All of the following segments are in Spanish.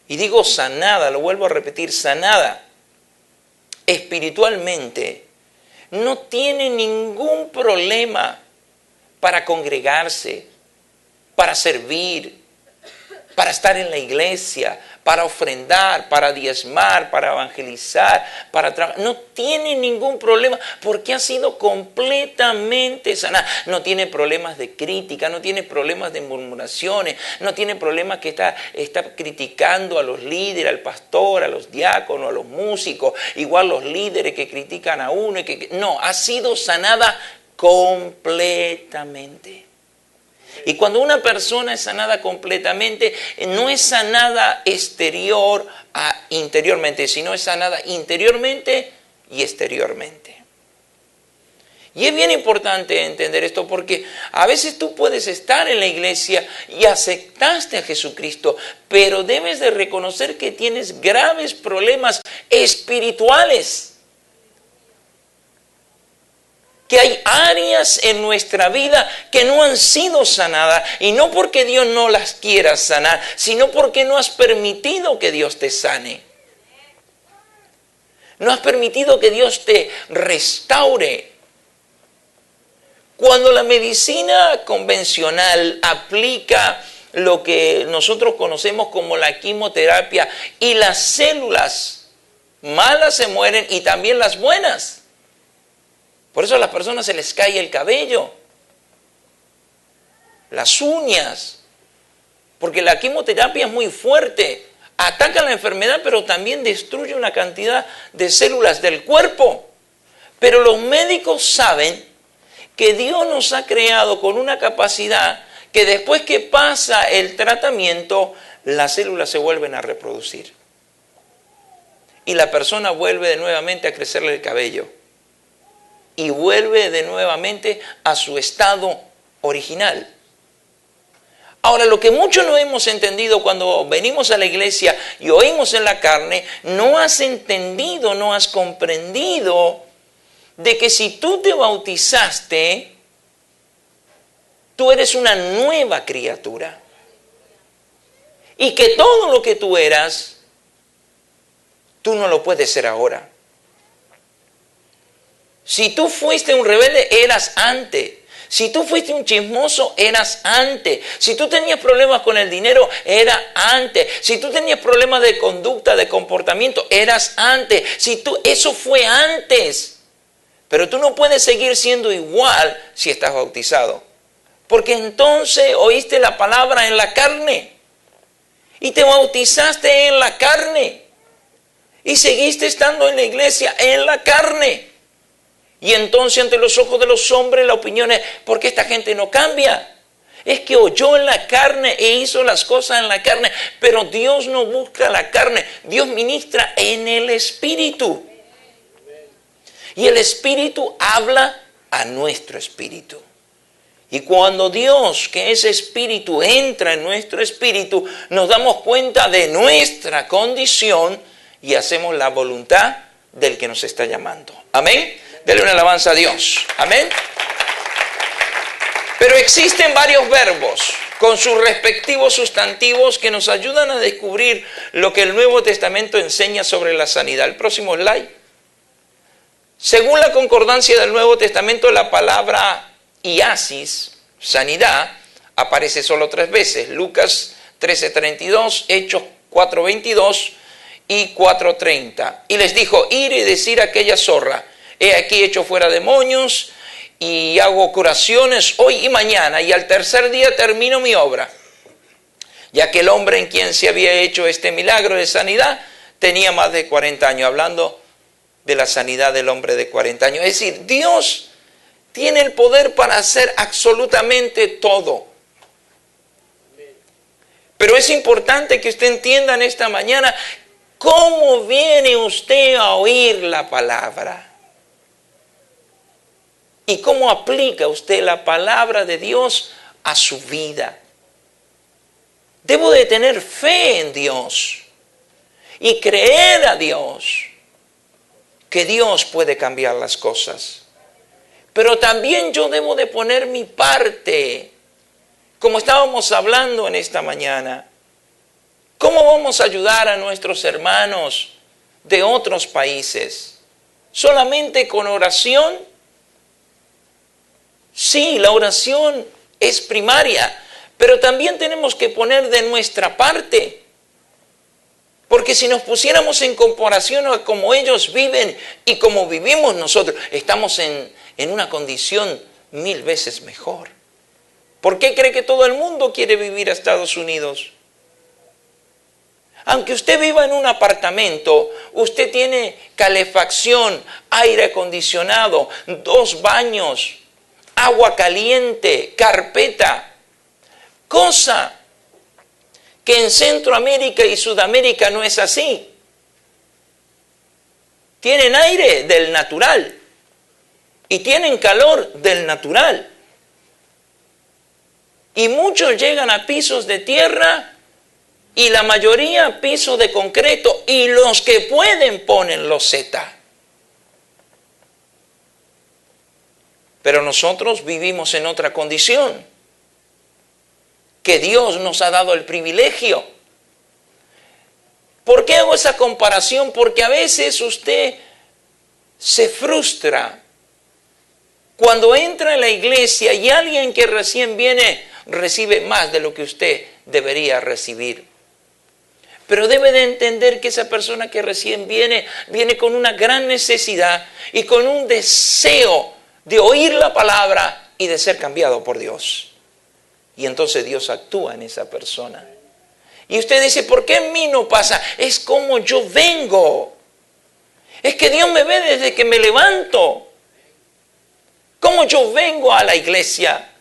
y digo sanada, lo vuelvo a repetir, sanada espiritualmente, no tiene ningún problema para congregarse, para servir, para estar en la iglesia, para ofrendar, para diezmar, para evangelizar, para trabajar. No tiene ningún problema porque ha sido completamente sanada. No tiene problemas de crítica, no tiene problemas de murmuraciones, no tiene problemas que está criticando a los líderes, al pastor, a los diáconos, a los músicos, igual los líderes que critican a uno. No, ha sido sanada completamente. Y cuando una persona es sanada completamente, no es sanada exterior a interiormente, sino es sanada interiormente y exteriormente. Y es bien importante entender esto porque a veces tú puedes estar en la iglesia y aceptaste a Jesucristo, pero debes de reconocer que tienes graves problemas espirituales. Que hay áreas en nuestra vida que no han sido sanadas, y no porque Dios no las quiera sanar, sino porque no has permitido que Dios te sane. No has permitido que Dios te restaure. Cuando la medicina convencional aplica lo que nosotros conocemos como la quimioterapia y las células malas se mueren y también las buenas. Por eso a las personas se les cae el cabello, las uñas, porque la quimioterapia es muy fuerte, ataca la enfermedad, pero también destruye una cantidad de células del cuerpo. Pero los médicos saben que Dios nos ha creado con una capacidad que después que pasa el tratamiento, las células se vuelven a reproducir. Y la persona vuelve nuevamente a crecerle el cabello. Y vuelve de nuevamente a su estado original. Ahora, lo que muchos no hemos entendido cuando venimos a la iglesia y oímos en la carne, no has entendido, no has comprendido de que si tú te bautizaste, tú eres una nueva criatura. Y que todo lo que tú eras, tú no lo puedes ser ahora. Si tú fuiste un rebelde, eras antes. Si tú fuiste un chismoso, eras antes. Si tú tenías problemas con el dinero, era antes. Si tú tenías problemas de conducta, de comportamiento, eras antes. Eso fue antes. Pero tú no puedes seguir siendo igual si estás bautizado. Porque entonces oíste la palabra en la carne. Y te bautizaste en la carne. Y seguiste estando en la iglesia en la carne. Y entonces ante los ojos de los hombres la opinión es, ¿por qué esta gente no cambia? Es que oyó en la carne e hizo las cosas en la carne, pero Dios no busca la carne, Dios ministra en el Espíritu. Y el Espíritu habla a nuestro espíritu. Y cuando Dios, que es Espíritu, entra en nuestro espíritu, nos damos cuenta de nuestra condición y hacemos la voluntad del que nos está llamando. Amén. Dele una alabanza a Dios. Amén. Pero existen varios verbos con sus respectivos sustantivos que nos ayudan a descubrir lo que el Nuevo Testamento enseña sobre la sanidad. El próximo slide. Según la concordancia del Nuevo Testamento, la palabra iasis, sanidad, aparece solo 3 veces. Lucas 13:32, Hechos 4:22 y 4:30. Y les dijo, ir y decir a aquella zorra, he aquí hecho fuera demonios y hago curaciones hoy y mañana, y al tercer día termino mi obra. Ya que el hombre en quien se había hecho este milagro de sanidad tenía más de 40 años, hablando de la sanidad del hombre de 40 años. Es decir, Dios tiene el poder para hacer absolutamente todo. Pero es importante que usted entienda en esta mañana cómo viene usted a oír la palabra. ¿Y cómo aplica usted la palabra de Dios a su vida? Debo de tener fe en Dios y creer a Dios que Dios puede cambiar las cosas. Pero también yo debo de poner mi parte, como estábamos hablando en esta mañana. ¿Cómo vamos a ayudar a nuestros hermanos de otros países? ¿Solamente con oración? Sí, la oración es primaria, pero también tenemos que poner de nuestra parte. Porque si nos pusiéramos en comparación a cómo ellos viven y cómo vivimos nosotros, estamos en una condición 1000 veces mejor. ¿Por qué cree que todo el mundo quiere vivir a Estados Unidos? Aunque usted viva en un apartamento, usted tiene calefacción, aire acondicionado, 2 baños, agua caliente, carpeta, cosa que en Centroamérica y Sudamérica no es así. Tienen aire del natural y tienen calor del natural. Y muchos llegan a pisos de tierra y la mayoría pisos de concreto, y los que pueden ponen loseta. Pero nosotros vivimos en otra condición, que Dios nos ha dado el privilegio. ¿Por qué hago esa comparación? Porque a veces usted se frustra cuando entra en la iglesia y alguien que recién viene recibe más de lo que usted debería recibir. Pero debe de entender que esa persona que recién viene con una gran necesidad y con un deseo de oír la palabra y de ser cambiado por Dios. Y entonces Dios actúa en esa persona. Y usted dice, ¿por qué en mí no pasa? Es como yo vengo. Es que Dios me ve desde que me levanto. ¿Cómo yo vengo a la iglesia?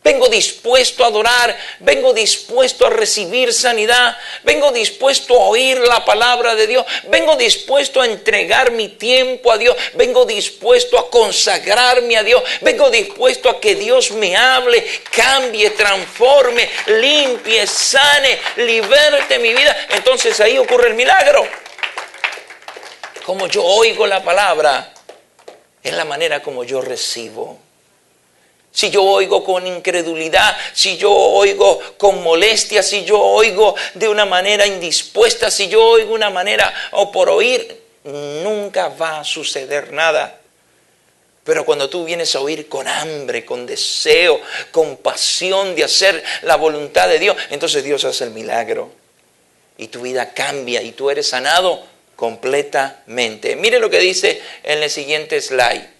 Vengo dispuesto a adorar, vengo dispuesto a recibir sanidad, vengo dispuesto a oír la palabra de Dios, vengo dispuesto a entregar mi tiempo a Dios, vengo dispuesto a consagrarme a Dios, vengo dispuesto a que Dios me hable, cambie, transforme, limpie, sane, liberte mi vida. Entonces ahí ocurre el milagro. Como yo oigo la palabra, es la manera como yo recibo. Si yo oigo con incredulidad, si yo oigo con molestia, si yo oigo de una manera indispuesta, si yo oigo de una manera o por oír, nunca va a suceder nada. Pero cuando tú vienes a oír con hambre, con deseo, con pasión de hacer la voluntad de Dios, entonces Dios hace el milagro. Y tu vida cambia y tú eres sanado completamente. Mire lo que dice en el siguiente slide.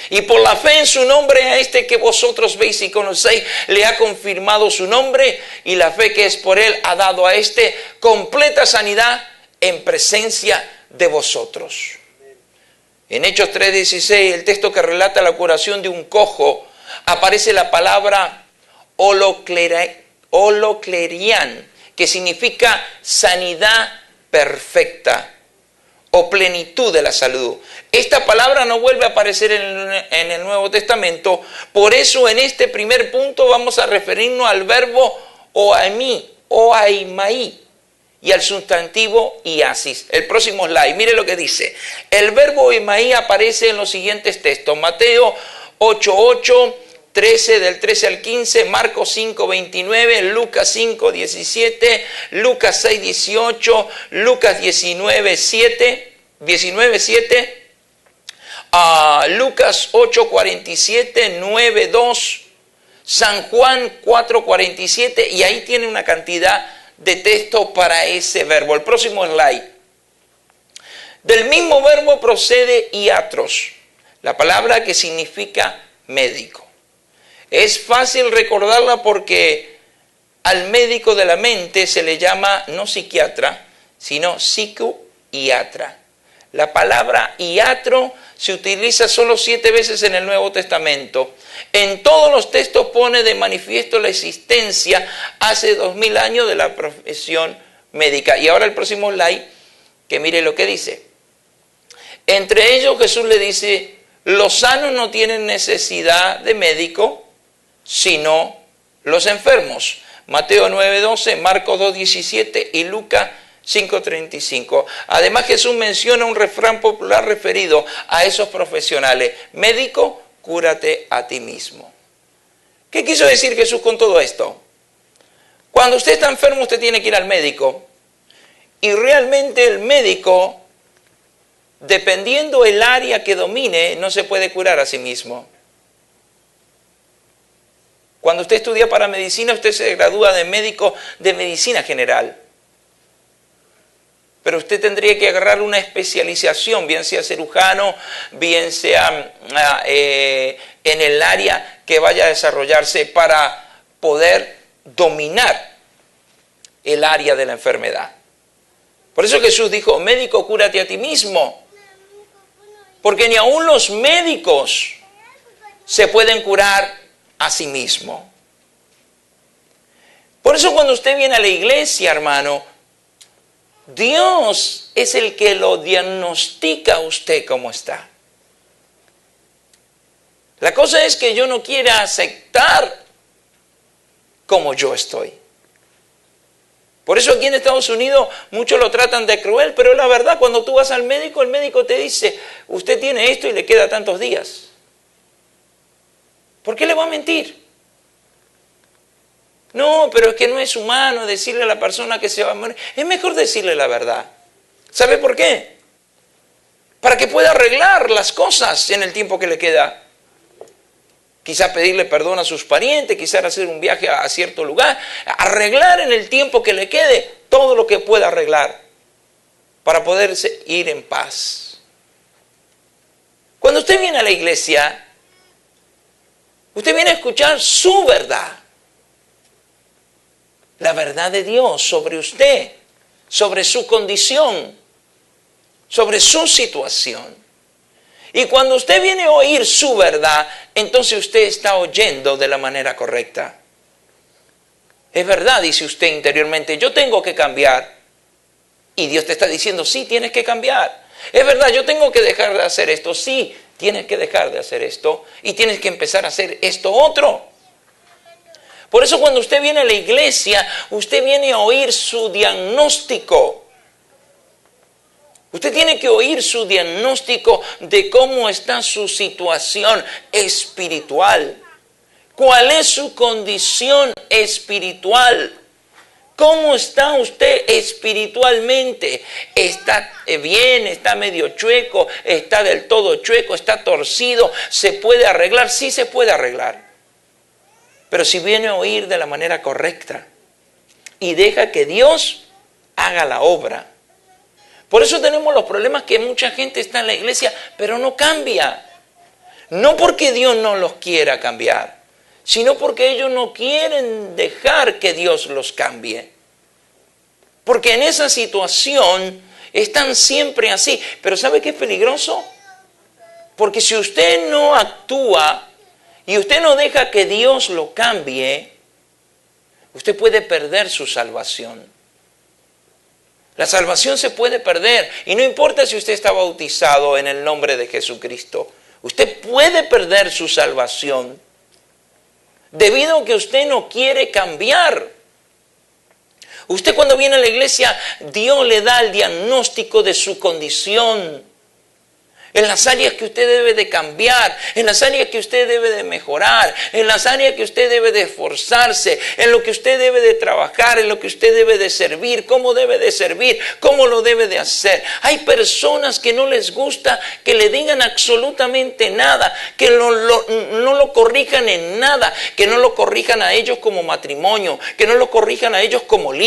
Y por la fe en su nombre, a este que vosotros veis y conocéis, le ha confirmado su nombre, y la fe que es por él ha dado a este completa sanidad en presencia de vosotros. En Hechos 3:16, el texto que relata la curación de un cojo, aparece la palabra holoclerian, que significa sanidad perfecta o plenitud de la salud. Esta palabra no vuelve a aparecer en el Nuevo Testamento, por eso en este primer punto vamos a referirnos al verbo oaimí, oaimaí, y al sustantivo iasis. El próximo slide, mire lo que dice. El verbo oaimaí aparece en los siguientes textos: Mateo 8:8, 13 del 13 al 15, Marcos 5:29, Lucas 5:17, Lucas 6:18, Lucas 19:7, Lucas 8:47, 9:2, San Juan 4:47, y ahí tiene una cantidad de texto para ese verbo. El próximo slide. Del mismo verbo procede iatros, la palabra que significa médico. Es fácil recordarla porque al médico de la mente se le llama no psiquiatra, sino psicoiatra. La palabra iatro se utiliza solo 7 veces en el Nuevo Testamento. En todos los textos pone de manifiesto la existencia hace 2000 años de la profesión médica. Y ahora el próximo slide, que mire lo que dice. Entre ellos Jesús le dice, los sanos no tienen necesidad de médico, sino los enfermos. Mateo 9:12, Marcos 2:17 y Lucas 5:35. Además, Jesús menciona un refrán popular referido a esos profesionales: médico, cúrate a ti mismo. ¿Qué quiso decir Jesús con todo esto? Cuando usted está enfermo, usted tiene que ir al médico. Y realmente el médico, dependiendo el área que domine, no se puede curar a sí mismo. Cuando usted estudia para medicina, usted se gradúa de médico de medicina general. Pero usted tendría que agarrar una especialización, bien sea cirujano, bien sea en el área que vaya a desarrollarse para poder dominar el área de la enfermedad. Por eso Jesús dijo, médico, cúrate a ti mismo. Porque ni aun los médicos se pueden curar a sí mismos. Por eso cuando usted viene a la iglesia, hermano, Dios es el que lo diagnostica a usted cómo está. La cosa es que yo no quiero aceptar como yo estoy. Por eso aquí en Estados Unidos muchos lo tratan de cruel, pero la verdad, cuando tú vas al médico, el médico te dice, usted tiene esto y le queda tantos días. ¿Por qué le va a mentir? No, pero es que no es humano decirle a la persona que se va a morir. Es mejor decirle la verdad. ¿Sabe por qué? Para que pueda arreglar las cosas en el tiempo que le queda. Quizás pedirle perdón a sus parientes, quizás hacer un viaje a cierto lugar, arreglar en el tiempo que le quede todo lo que pueda arreglar para poderse ir en paz. Cuando usted viene a la iglesia, usted viene a escuchar su verdad. La verdad de Dios sobre usted, sobre su condición, sobre su situación. Y cuando usted viene a oír su verdad, entonces usted está oyendo de la manera correcta. Es verdad, dice usted interiormente, yo tengo que cambiar. Y Dios te está diciendo, sí, tienes que cambiar. Es verdad, yo tengo que dejar de hacer esto. Sí, tienes que dejar de hacer esto. Y tienes que empezar a hacer esto otro. Por eso cuando usted viene a la iglesia, usted viene a oír su diagnóstico. Usted tiene que oír su diagnóstico de cómo está su situación espiritual. ¿Cuál es su condición espiritual? ¿Cómo está usted espiritualmente? ¿Está bien? ¿Está medio chueco? ¿Está del todo chueco? ¿Está torcido? ¿Se puede arreglar? Sí se puede arreglar. Pero si viene a oír de la manera correcta y deja que Dios haga la obra. Por eso tenemos los problemas que mucha gente está en la iglesia, pero no cambia. No porque Dios no los quiera cambiar, sino porque ellos no quieren dejar que Dios los cambie. Porque en esa situación están siempre así. Pero ¿sabe qué es peligroso? Porque si usted no actúa y usted no deja que Dios lo cambie, usted puede perder su salvación. La salvación se puede perder y no importa si usted está bautizado en el nombre de Jesucristo. Usted puede perder su salvación debido a que usted no quiere cambiar. Usted cuando viene a la iglesia, Dios le da el diagnóstico de su condición. En las áreas que usted debe de cambiar, en las áreas que usted debe de mejorar, en las áreas que usted debe de esforzarse, en lo que usted debe de trabajar, en lo que usted debe de servir, cómo debe de servir, cómo lo debe de hacer. Hay personas que no les gusta que le digan absolutamente nada, que no lo corrijan en nada, que no lo corrijan a ellos como matrimonio, que no lo corrijan a ellos como líder.